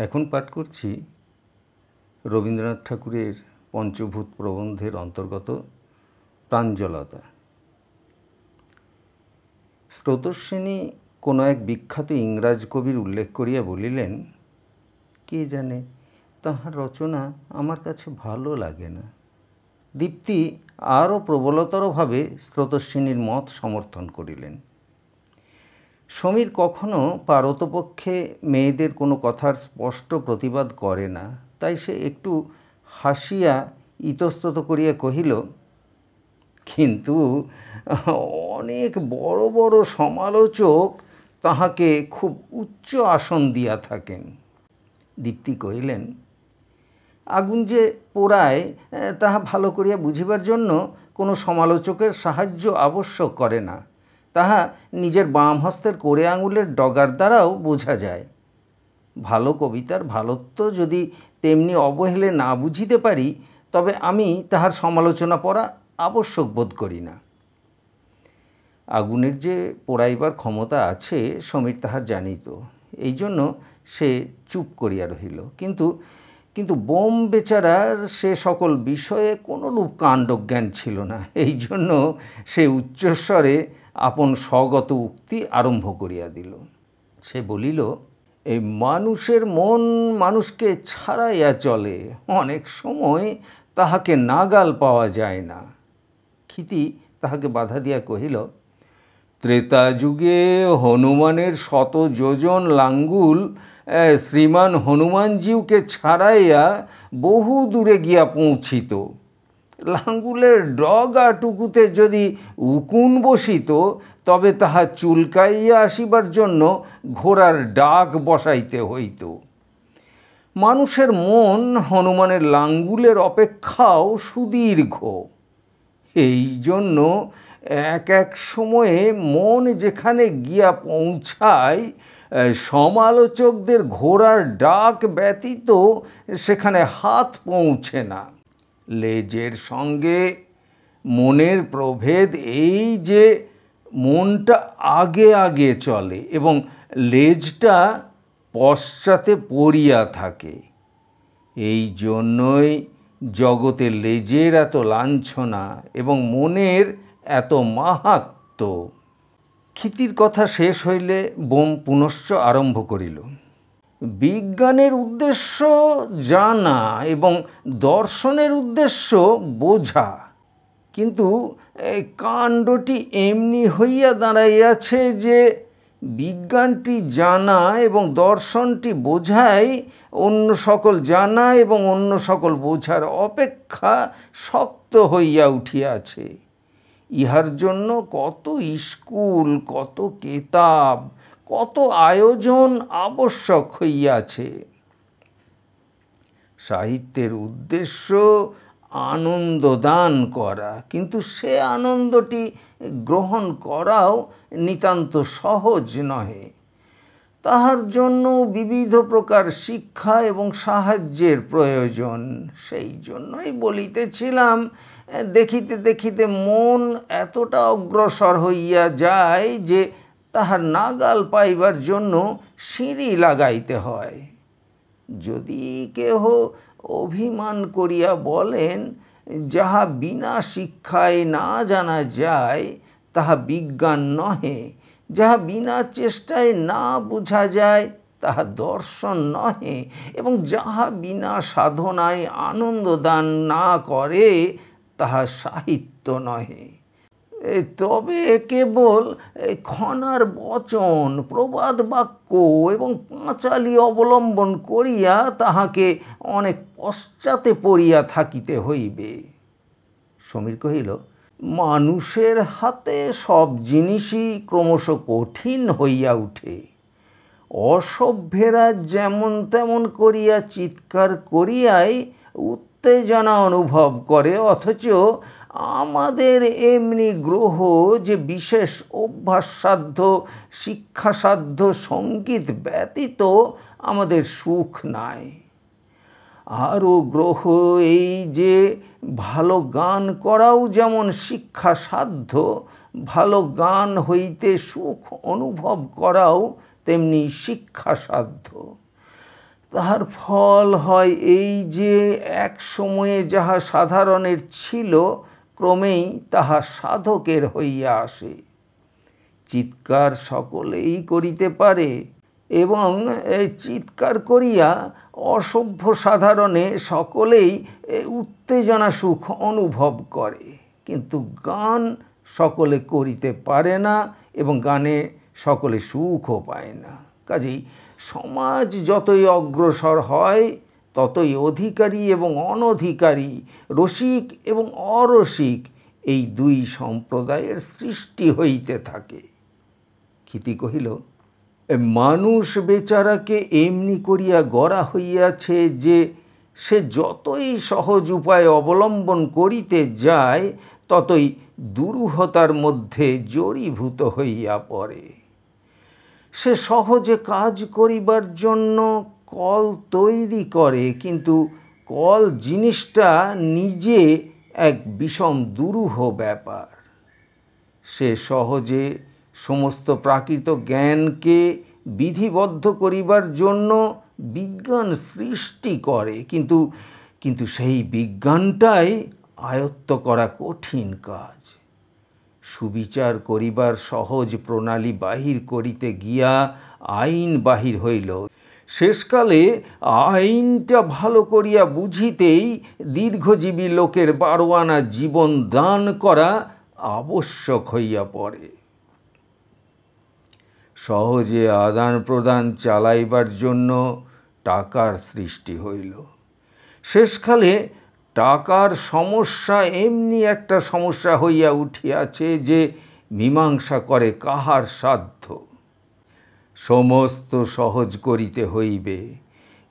এখন পাঠ করছি রবীন্দ্রনাথ ঠাকুরের পঞ্চভূত প্রবন্ধের অন্তর্গত প্রাঞ্জলতা। স্রোতস্বিনী কোনো এক বিখ্যাত ইংরাজ কবির উল্লেখ করিয়া বলিলেন, কে জানে তাহার রচনা আমার কাছে ভালো লাগে না। দীপ্তি আরও প্রবলতরভাবে স্রোতস্বিনীর মত সমর্থন করিলেন। সমীর কখনো পারতপক্ষে মেয়েদের কোনো কথার স্পষ্ট প্রতিবাদ করে না, তাই সে একটু হাসিয়া ইতস্তত করিয়া কহিল, কিন্তু অনেক বড় বড় সমালোচক তাহাকে খুব উচ্চ আসন দিয়া থাকেন। দীপ্তি কহিলেন, আগুন যে পোড়ায় তাহা ভালো করিয়া বুঝিবার জন্য কোনো সমালোচকের সাহায্য আবশ্যক করে না, তাহা নিজের বাম হস্তের কোড়ে আঙুলের ডগার দ্বারাও বোঝা যায়। ভালো কবিতার ভালোত্ব যদি তেমনি অবহেলে না বুঝিতে পারি, তবে আমি তাহার সমালোচনা পড়া আবশ্যক বোধ করি না। আগুনের যে পোড়াইবার ক্ষমতা আছে সমীর তাহার জানিত, এই জন্য সে চুপ করিয়া রহিল। কিন্তু বোম বেচারার সে সকল বিষয়ে কোনোরূপ কাণ্ডজ্ঞান ছিল না, এই জন্য সে উচ্চস্বরে আপন স্বগত উক্তি আরম্ভ করিয়া দিল। সে বলিল, এই মানুষের মন মানুষকে ছাড়াইয়া চলে, অনেক সময় তাহাকে নাগাল পাওয়া যায় না। ক্ষিতি তাহাকে বাধা দিয়া কহিল, ত্রেতা যুগে হনুমানের 100 যোজন লাঙ্গুল শ্রীমান হনুমানজিউকে ছাড়াইয়া বহু দূরে গিয়া পৌঁছিত। লাঙ্গুলের ডগাটুকুতে যদি উকুন বসিত, তবে তাহা চুলকাইয়া আসিবার জন্য ঘোড়ার ডাক বসাইতে হইত। মানুষের মন হনুমানের লাঙ্গুলের অপেক্ষাও সুদীর্ঘ, এই জন্য এক এক সময়ে মন যেখানে গিয়া পৌঁছায়, সমালোচকদের ঘোড়ার ডাক ব্যতীত সেখানে হাত পৌঁছে না। লেজের সঙ্গে মনের প্রভেদ এই যে মনটা আগে আগে চলে এবং লেজটা পশ্চাতে পড়িয়া থাকে। এই জন্যই জগতে লেজের এত লাঞ্ছনা এবং মনের এত মাহাত্ম্য। ক্ষিতির কথা শেষ হইলে বোম পুনশ্চ আরম্ভ করিল। বিজ্ঞানের উদ্দেশ্য জানা এবং দর্শনের উদ্দেশ্য বোঝা, কিন্তু কাণ্ডটি এমনি হইয়া দাঁড়াইয়াছে যে বিজ্ঞানটি জানা এবং দর্শনটি বোঝাই অন্য সকল জানা এবং অন্য সকল বোঝার অপেক্ষা শক্ত হইয়া উঠিয়াছে। ইহার জন্য কত স্কুল, কত কেতাব, কত আয়োজন আবশ্যক হইয়াছে। সাহিত্যের উদ্দেশ্য আনন্দ দান করা, কিন্তু সে আনন্দটি গ্রহণ করাও নিতান্ত সহজ নহে। তাহার জন্য বিবিধ প্রকার শিক্ষা এবং সাহায্যের প্রয়োজন। সেই জন্যই বলিতেছিলাম, দেখিতে দেখিতে মন এতটা অগ্রসর হইয়া যায় যে তাহার নাগাল পাইবার জন্য সিঁড়ি লাগাইতে হয়। যদি কেহ অভিমান করিয়া বলেন, যাহা বিনা শিক্ষায় না জানা যায় তাহা বিজ্ঞান নহে, যাহা বিনা চেষ্টায় না বোঝা যায় তাহা দর্শন নহে, এবং যাহা বিনা সাধনায় আনন্দ দান না করে তাহা সাহিত্য নহে, তবে কেবল খনার বচন, প্রবাদ বাক্য এবং পাঁচালি অবলম্বন করিয়া তাহাকে অনেক পশ্চাতে পড়িয়া থাকিতে হইবে। সমীর কহিল, মানুষের হাতে সব জিনিসই ক্রমশ কঠিন হইয়া উঠে। অসভ্যেরা যেমন তেমন করিয়া চিৎকার করিয়াই উত্তেজনা অনুভব করে, অথচ আমাদের এমনি গ্রহ যে বিশেষ অভ্যাসসাধ্য শিক্ষাসাধ্য সঙ্গীত ব্যতীত আমাদের সুখ নাই। আরও গ্রহ এই যে ভালো গান করাও যেমন শিক্ষাসাধ্য, ভালো গান হইতে সুখ অনুভব করাও তেমনি শিক্ষাসাধ্য। তাহার ফল হয় এই যে এক সময়ে যাহা সাধারণের ছিল ক্রমেই তাহা সাধকের হইয়া আসে। চিৎকার সকলেই করিতে পারে এবং চিৎকার করিয়া অসভ্য সাধারণে সকলেই উত্তেজনা সুখ অনুভব করে, কিন্তু গান সকলে করিতে পারে না এবং গানে সকলে সুখও পায় না। কাজেই সমাজ যতই অগ্রসর হয় ততই অধিকারী এবং অনধিকারী, রসিক এবং অরসিক এই দুই সম্প্রদায়ের সৃষ্টি হইতে থাকে। ক্ষিতি কহিল, মানুষ বেচারাকে এমনি করিয়া গড়া হইয়াছে যে সে যতই সহজ উপায় অবলম্বন করিতে যায় ততই দুরূহতার মধ্যে জড়ীভূত হইয়া পড়ে। সে সহজে কাজ করিবার জন্য কল তৈরি করে, কিন্তু কল জিনিসটা নিজে এক বিষম দুরূহ ব্যাপার। সে সহজে সমস্ত প্রাকৃত জ্ঞানকে বিধিবদ্ধ করিবার জন্য বিজ্ঞান সৃষ্টি করে, কিন্তু সেই বিজ্ঞানটাই আয়ত্ত করা কঠিন কাজ। সুবিচার করিবার সহজ প্রণালী বাহির করিতে গিয়া আইন বাহির হইল। শেষকালে আইনটা ভালো করিয়া বুঝিতেই দীর্ঘজীবী লোকের 12 আনা জীবন দান করা আবশ্যক হইয়া পড়ে। সহজে আদান প্রদান চালাইবার জন্য টাকার সৃষ্টি হইল। শেষকালে টাকার সমস্যা এমনি একটা সমস্যা হইয়া উঠিয়াছে যে মীমাংসা করে কাহার সাধ্য। সমস্ত সহজ করিতে হইবে,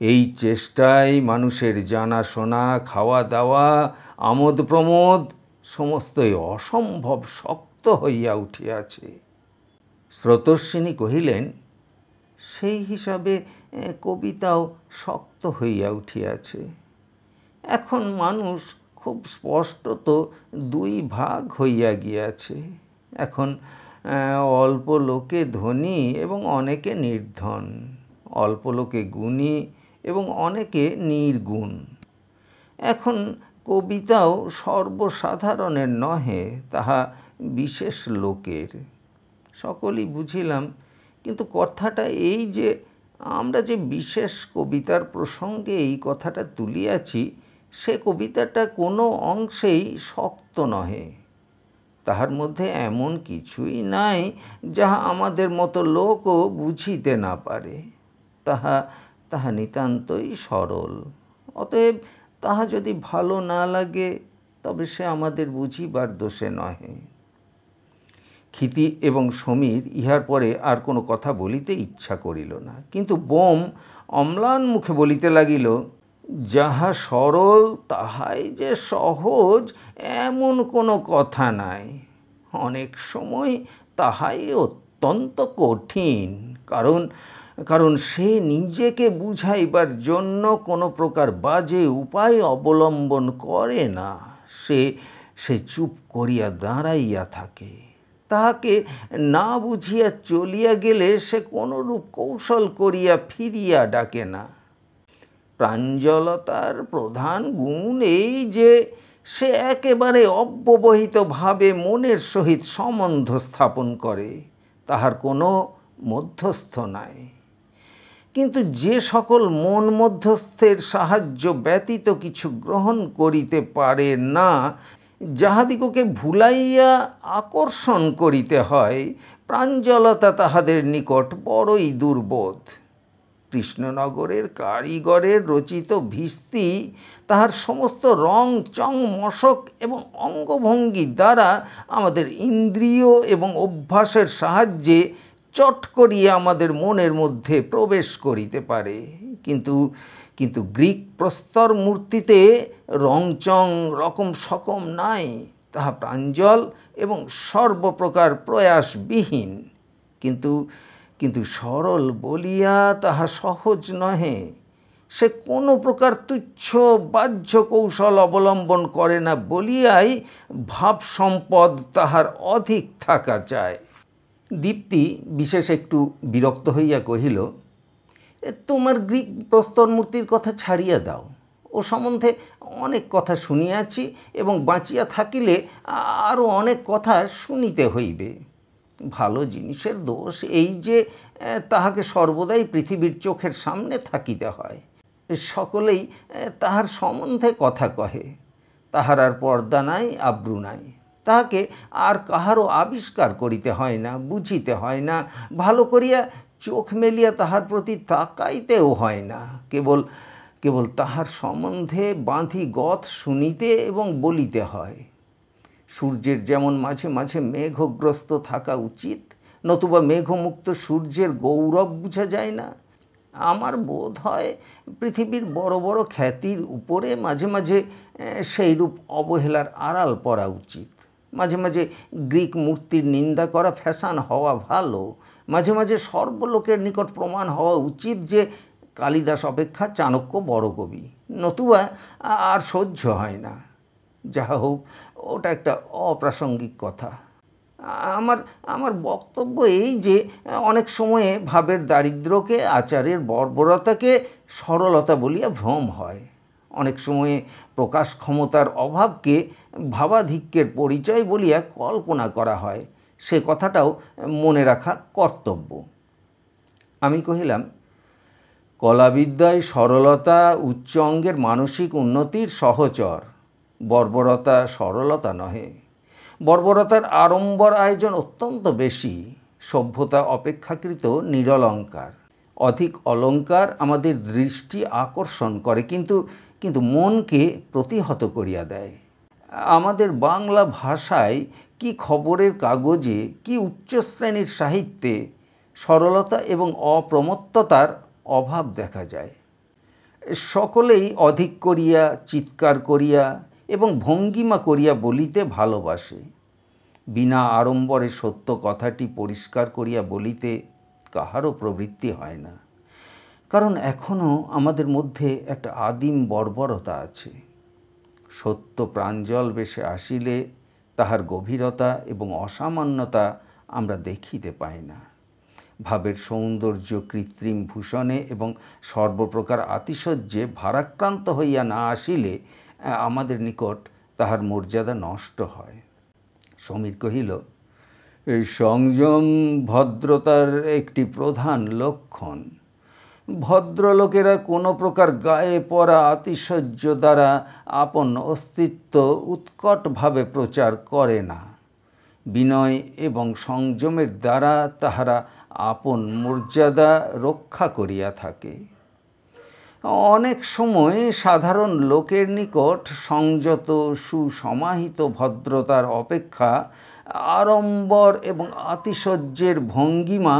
এই চেষ্টায় মানুষের জানাশোনা, খাওয়া দাওয়া, আমোদ প্রমোদ সমস্তই অসম্ভব শক্ত হইয়া উঠিয়াছে। স্রোতস্বিনী কহিলেন, সেই হিসাবে কবিতাও শক্ত হইয়া উঠিয়াছে। এখন মানুষ খুব স্পষ্টত 2 ভাগ হইয়া গিয়াছে। এখন অল্প লোকে ধনী এবং অনেকে নির্ধন, অল্প লোকে গুণী এবং অনেকে নির্গুণ। এখন কবিতাও সর্বসাধারণের নহে, তাহা বিশেষ লোকের। সকলেই বুঝিলাম, কিন্তু কথাটা এই যে আমরা যে বিশেষ কবিতার প্রসঙ্গে এই কথাটা তুলিয়াছি, সে কবিতাটা কোনো অংশেই শক্ত নহে। তাহার মধ্যে এমন কিছুই নাই যাহা আমাদের মতো লোকও বুঝিতে না পারে। তাহা নিতান্তই সরল। অতএব তাহা যদি ভালো না লাগে তবে সে আমাদের বুঝিবার দোষে নহে। ক্ষিতি এবং সমীর ইহার পরে আর কোনো কথা বলিতে ইচ্ছা করিল না, কিন্তু বোম অম্লান মুখে বলিতে লাগিল, যাহা সরল তাহাই যে সহজ এমন কোনো কথা নাই। অনেক সময় তাহাই অত্যন্ত কঠিন, কারণ সে নিজেকে বুঝাইবার জন্য কোনো প্রকার বাজে উপায় অবলম্বন করে না। সে চুপ করিয়া দাঁড়াইয়া থাকে। তাহাকে না বুঝিয়া চলিয়া গেলে সে কোনরূপ কৌশল করিয়া ফিরিয়া ডাকে না। প্রাঞ্জলতার প্রধান গুণ এই যে সে একেবারে অব্যবহিতভাবে মনের সহিত সম্বন্ধ স্থাপন করে, তাহার কোনো মধ্যস্থ নাই। কিন্তু যে সকল মন মধ্যস্থের সাহায্য ব্যতীত কিছু গ্রহণ করিতে পারে না, যাহাদিগকে ভুলাইয়া আকর্ষণ করিতে হয়, প্রাঞ্জলতা তাহাদের নিকট বড়ই দুর্বোধ। কৃষ্ণনগরের কারিগরের রচিত ভিস্তি তাহার সমস্ত রং চং মশক এবং অঙ্গভঙ্গি দ্বারা আমাদের ইন্দ্রিয় এবং অভ্যাসের সাহায্যে চট করিয়া আমাদের মনের মধ্যে প্রবেশ করিতে পারে, কিন্তু গ্রিক প্রস্তর মূর্তিতে রংচং রকম সকম নাই। তাহা প্রাঞ্জল এবং সর্বপ্রকার প্রয়াসবিহীন, কিন্তু সরল বলিয়া তাহা সহজ নহে। সে কোনো প্রকার তুচ্ছ বাহ্য কৌশল অবলম্বন করে না বলিয়াই ভাব সম্পদ তাহার অধিক থাকা চায়। দীপ্তি বিশেষ একটু বিরক্ত হইয়া কহিল, তোমার গ্রিক প্রস্তর মূর্তির কথা ছাড়িয়া দাও, ও সম্বন্ধে অনেক কথা শুনিয়াছি এবং বাঁচিয়া থাকিলে আরও অনেক কথা শুনিতে হইবে। ভালো জিনিসের দোষ এই যে তাহাকে সর্বদাই পৃথিবীর চোখের সামনে থাকিতে হয়। সকলেই তাহার সম্বন্ধে কথা কহে, তাহার আর পর্দা নাই, আব্রু নাই। তাহাকে আর কাহারও আবিষ্কার করিতে হয় না, বুঝিতে হয় না, ভালো করিয়া চোখ মেলিয়া তাহার প্রতি তাকাইতেও হয় না। কেবল কেবল তাহার সম্বন্ধে বাঁধি গথ শুনিতে এবং বলিতে হয়। সূর্যের যেমন মাঝে মাঝে মেঘগ্রস্ত থাকা উচিত, নতুবা মেঘমুক্ত সূর্যের গৌরব বুঝা যায় না, আমার বোধ হয় পৃথিবীর বড় বড় খ্যাতির উপরে মাঝে মাঝে সেইরূপ অবহেলার আড়াল পড়া উচিত। মাঝে মাঝে গ্রিক মূর্তির নিন্দা করা ফ্যাশন হওয়া ভালো, মাঝে মাঝে সর্বলোকের নিকট প্রমাণ হওয়া উচিত যে কালিদাস অপেক্ষা চাণক্য বড় কবি, নতুবা আর সহ্য হয় না। যাহা হোক, ওটা একটা অপ্রাসঙ্গিক কথা। আমার আমার বক্তব্য এই যে অনেক সময়ে ভাবের দারিদ্র্যকে, আচারের বর্বরতাকে সরলতা বলিয়া ভ্রম হয়। অনেক সময়ে প্রকাশ ক্ষমতার অভাবকে ভাবাধিক্যের পরিচয় বলিয়া কল্পনা করা হয়। সে কথাটাও মনে রাখা কর্তব্য। আমি কহিলাম, কলাবিদ্যায় সরলতা উচ্চ অঙ্গের মানসিক উন্নতির সহচর, বর্বরতা সরলতা নহে। বর্বরতার আড়ম্বর আয়োজন অত্যন্ত বেশি, সভ্যতা অপেক্ষাকৃত নিরলঙ্কার। অধিক অলঙ্কার আমাদের দৃষ্টি আকর্ষণ করে, কিন্তু কিন্তু মনকে প্রতিহত করিয়া দেয়। আমাদের বাংলা ভাষায় কি খবরের কাগজে, কি উচ্চ শ্রেণীর সাহিত্যে সরলতা এবং অপ্রমত্ততার অভাব দেখা যায়। সকলেই অধিক করিয়া, চিৎকার করিয়া এবং ভঙ্গিমা করিয়া বলিতে ভালোবাসে। বিনা আড়ম্বরে সত্য কথাটি পরিষ্কার করিয়া বলিতে কাহারও প্রবৃত্তি হয় না। কারণ এখনও আমাদের মধ্যে একটা আদিম বর্বরতা আছে। সত্য প্রাঞ্জল বেশে আসিলে তাহার গভীরতা এবং অসামান্যতা আমরা দেখিতে পাই না। ভাবের সৌন্দর্য কৃত্রিম ভূষণে এবং সর্বপ্রকার আতিশয্যে ভারাক্রান্ত হইয়া না আসিলে আমাদের নিকট তাহার মর্যাদা নষ্ট হয়। সমীর কহিল, সংযম ভদ্রতার একটি প্রধান লক্ষণ। ভদ্রলোকেরা কোনো প্রকার গায়ে পড়া আতিশয্য দ্বারা আপন অস্তিত্ব উৎকটভাবে প্রচার করে না। বিনয় এবং সংযমের দ্বারা তাহারা আপন মর্যাদা রক্ষা করিয়া থাকে। অনেক সময় সাধারণ লোকের নিকট সংযত সুসমাহিত ভদ্রতার অপেক্ষা আড়ম্বর এবং আতিশয্যের ভঙ্গিমা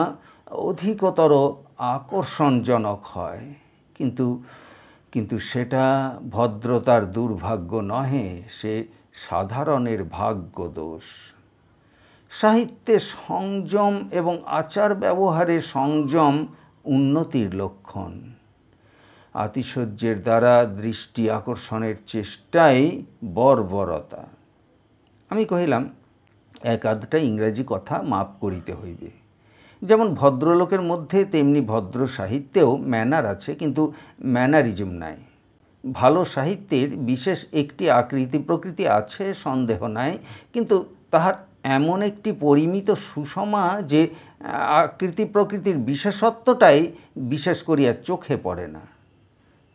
অধিকতর আকর্ষণজনক হয়, কিন্তু সেটা ভদ্রতার দুর্ভাগ্য নহে, সে সাধারণের ভাগ্য দোষ। সাহিত্যে সংযম এবং আচার ব্যবহারে সংযম উন্নতির লক্ষণ। আতিশয্যের দ্বারা দৃষ্টি আকর্ষণের চেষ্টাই বর্বরতা। আমি কহিলাম, এক আধটা ইংরাজি কথা মাপ করিতে হইবে। যেমন ভদ্রলোকের মধ্যে তেমনি ভদ্র সাহিত্যেও ম্যানার আছে, কিন্তু ম্যানারিজম নাই। ভালো সাহিত্যের বিশেষ একটি আকৃতি প্রকৃতি আছে, সন্দেহ নাই, কিন্তু তাহার এমন একটি পরিমিত সুষমা যে আকৃতি প্রকৃতির বিশেষত্বটাই বিশেষ করিয়া চোখে পড়ে না।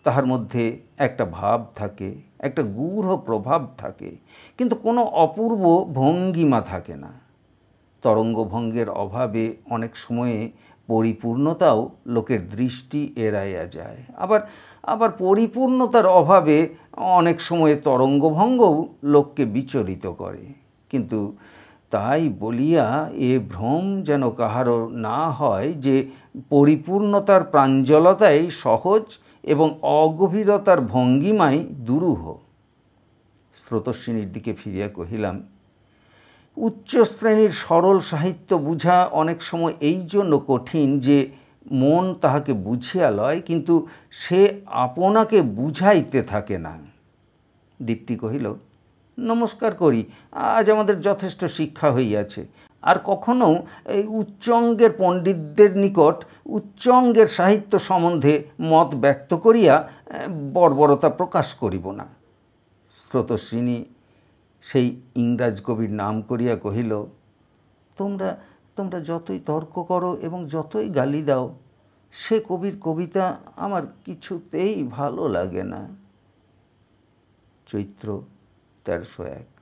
তাহার মধ্যে একটা ভাব থাকে, একটা গূঢ় প্রভাব থাকে, কিন্তু কোনো অপূর্ব ভঙ্গিমা থাকে না। তরঙ্গভঙ্গের অভাবে অনেক সময়ে পরিপূর্ণতাও লোকের দৃষ্টি এড়াইয়া যায়, আবার পরিপূর্ণতার অভাবে অনেক সময়ে তরঙ্গভঙ্গও লোককে বিচলিত করে। কিন্তু তাই বলিয়া এ ভ্রম যেন কাহারও না হয় যে পরিপূর্ণতার প্রাঞ্জলতাই সহজ এবং অগভীরতার ভঙ্গিমাই দুরূহ। স্রোতস্বিনীর দিকে ফিরিয়া কহিলাম, উচ্চ শ্রেণীর সরল সাহিত্য বুঝা অনেক সময় এই জন্য কঠিন যে মন তাহাকে বুঝিয়া লয়, কিন্তু সে আপনাকে বুঝাইতে থাকে না। দীপ্তি কহিল, নমস্কার করি, আজ আমাদের যথেষ্ট শিক্ষা হইয়াছে, আর কখনো এই উচ্চাঙ্গের পণ্ডিতদের নিকট উচ্চাঙ্গের সাহিত্য সম্বন্ধে মত ব্যক্ত করিয়া বর্বরতা প্রকাশ করিব না। স্রোতস্বিনী সেই ইংরাজ কবির নাম করিয়া কহিল, তোমরা তোমরা যতই তর্ক করো এবং যতই গালি দাও, সে কবির কবিতা আমার কিছুতেই ভালো লাগে না। চৈত্র 1301।